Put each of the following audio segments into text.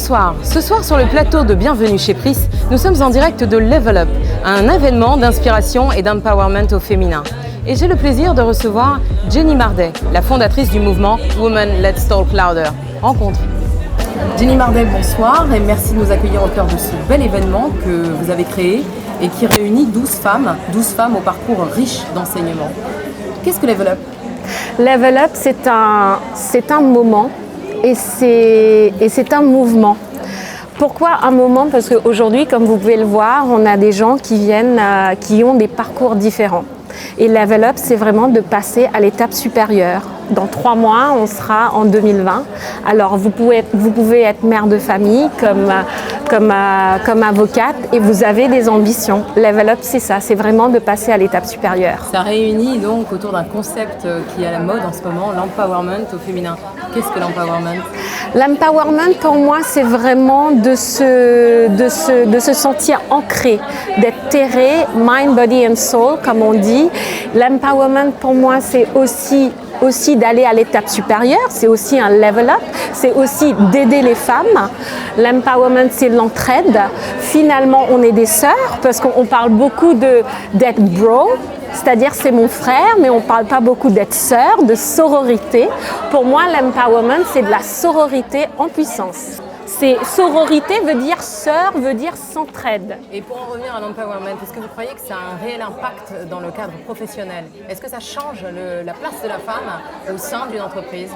Bonsoir, ce soir sur le plateau de Bienvenue chez Pris, nous sommes en direct de Level Up, un événement d'inspiration et d'empowerment au féminin. Et j'ai le plaisir de recevoir Jenny Mardet, la fondatrice du mouvement Women Let's Talk Louder. Rencontre. Jenny Mardet, bonsoir et merci de nous accueillir au cœur de ce bel événement que vous avez créé et qui réunit 12 femmes au parcours riche d'enseignement. Qu'est-ce que Level Up ? Level Up, c'est un moment et c'est un mouvement. Pourquoi un moment ? Parce qu'aujourd'hui, comme vous pouvez le voir, on a des gens qui viennent, qui ont des parcours différents. Et Level Up, c'est vraiment de passer à l'étape supérieure. Dans 3 mois, on sera en 2020. Alors, vous pouvez être mère de famille comme avocate et vous avez des ambitions. Level Up, c'est ça, c'est vraiment de passer à l'étape supérieure. Ça réunit donc autour d'un concept qui est à la mode en ce moment, l'empowerment au féminin. Qu'est-ce que l'empowerment ? L'empowerment, pour moi, c'est vraiment de se sentir ancré, d'être terré, mind, body and soul, comme on dit. L'empowerment, pour moi, c'est aussi d'aller à l'étape supérieure, c'est aussi un level up, c'est aussi d'aider les femmes. L'empowerment, c'est l'entraide. Finalement, on est des sœurs parce qu'on parle beaucoup d'être bro, c'est-à-dire c'est mon frère, mais on ne parle pas beaucoup d'être sœur, de sororité. Pour moi, l'empowerment, c'est de la sororité en puissance. Sororité veut dire sœur, veut dire s'entraide. Et pour en revenir à l'empowerment, est-ce que vous croyez que ça a un réel impact dans le cadre professionnel ? Est-ce que ça change la place de la femme au sein d'une entreprise ?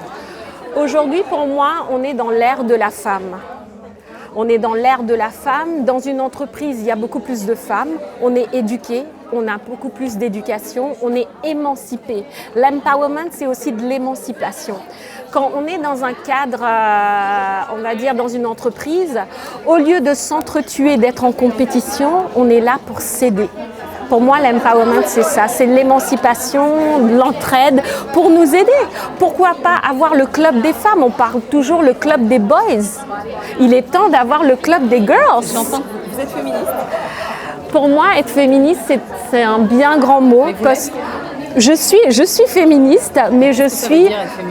Aujourd'hui, pour moi, on est dans l'ère de la femme. On est dans l'ère de la femme. Dans une entreprise, il y a beaucoup plus de femmes. On est éduqué, on a beaucoup plus d'éducation, on est émancipé. L'empowerment, c'est aussi de l'émancipation. Quand on est dans un cadre, on va dire dans une entreprise, au lieu de s'entretuer, d'être en compétition, on est là pour s'aider. Pour moi, l'empowerment, c'est ça, c'est l'émancipation, l'entraide pour nous aider. Pourquoi pas avoir le club des femmes ? On parle toujours le club des boys. Il est temps d'avoir le club des girls. J'entends que vous êtes féministe. Pour moi, être féministe, c'est un bien grand mot. Je suis féministe, mais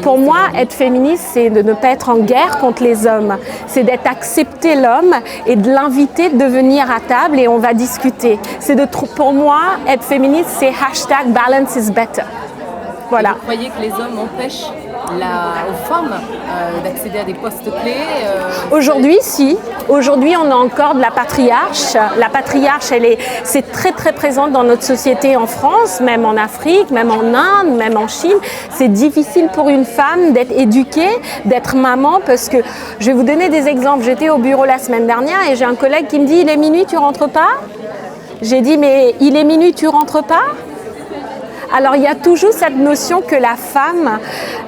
pour moi, être féministe, c'est de ne pas être en guerre contre les hommes. C'est d'être accepter l'homme et de l'inviter de venir à table et on va discuter. Pour moi, être féministe, c'est #balance is better. Voilà. Et vous croyez que les hommes empêchent aux femmes d'accéder à des postes clés Aujourd'hui, si. Aujourd'hui, on a encore de la patriarche. La patriarche, c'est très très présente dans notre société en France, même en Afrique, même en Inde, même en Chine. C'est difficile pour une femme d'être éduquée, d'être maman, parce que je vais vous donner des exemples. J'étais au bureau la semaine dernière et j'ai un collègue qui me dit « Il est minuit, tu rentres pas ?» J'ai dit « Mais il est minuit, tu rentres pas ?» Alors, il y a toujours cette notion que la femme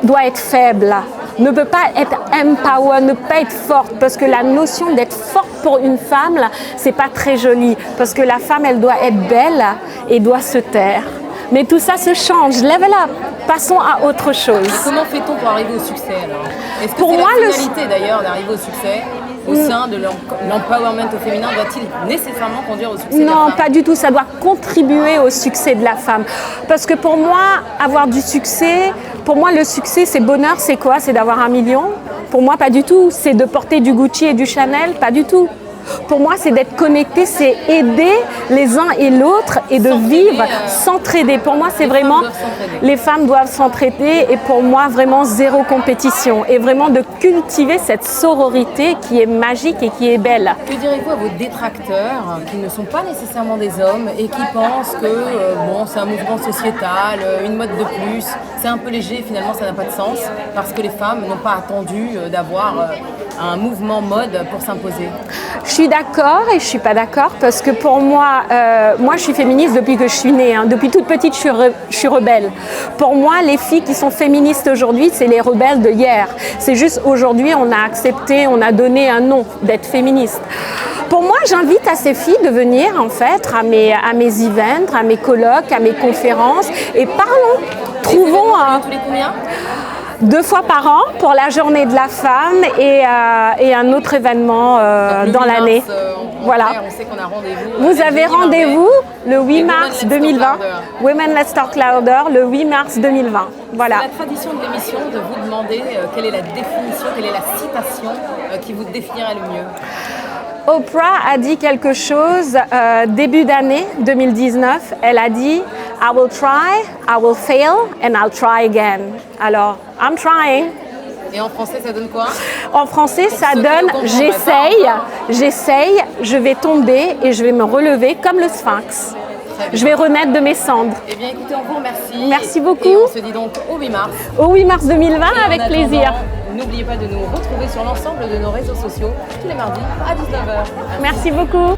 doit être faible, ne peut pas être empower, ne peut pas être forte, parce que la notion d'être forte pour une femme, c'est pas très joli, parce que la femme, elle doit être belle et doit se taire. Mais tout ça se change, level up, passons à autre chose. Et comment fait-on pour arriver au succès alors ? Est-ce que pour c'est moi, la finalité d'ailleurs d'arriver au succès ? Au sein de l'empowerment au féminin, doit-il nécessairement conduire au succès de la femme ? Non, pas du tout. Ça doit contribuer au succès de la femme. Parce que pour moi, avoir du succès, pour moi, le succès, c'est bonheur, c'est quoi ? C'est d'avoir 1 million ? Pour moi, pas du tout. C'est de porter du Gucci et du Chanel ? Pas du tout. Pour moi, c'est d'être connecté, c'est aider les uns et l'autre et de vivre, s'entraider. Pour moi, c'est vraiment, les femmes doivent s'entraider et pour moi, vraiment zéro compétition et vraiment de cultiver cette sororité qui est magique et qui est belle. Que direz-vous à vos détracteurs qui ne sont pas nécessairement des hommes et qui pensent que c'est un mouvement sociétal, une mode de plus, c'est un peu léger et finalement ça n'a pas de sens parce que les femmes n'ont pas attendu d'avoir un mouvement mode pour s'imposer? Je suis d'accord et je suis pas d'accord parce que pour moi, moi je suis féministe depuis que je suis née. Depuis toute petite, je suis rebelle. Pour moi, les filles qui sont féministes aujourd'hui, c'est les rebelles de hier. C'est juste aujourd'hui, on a accepté, on a donné un nom d'être féministe. Pour moi, j'invite à ces filles de venir en fait à mes events, à mes colloques, à mes conférences et parlons, trouvons un... Tous les combien ? 2 fois par an pour la journée de la femme et un autre événement dans l'année. Voilà. On sait qu'on a rendez-vous. Vous avez rendez-vous le 8 mars 2020. Women Let's Talk Louder, le 8 mars 2020. Voilà. C'est la tradition de l'émission de vous demander quelle est la définition, quelle est la citation qui vous définirait le mieux. Oprah a dit quelque chose début d'année 2019. Elle a dit « I will try, I will fail and I'll try again ». Alors, I'm trying. Et en français, ça donne quoi? En français, ça donne « j'essaye, je vais tomber et je vais me relever comme le sphinx ». Je vais renaître de mes cendres. Eh bien, écoutez, on vous remercie. Merci beaucoup. Et on se dit donc au 8 mars. Au 8 mars 2020, avec plaisir. N'oubliez pas de nous retrouver sur l'ensemble de nos réseaux sociaux tous les mardis à 19h. Merci beaucoup.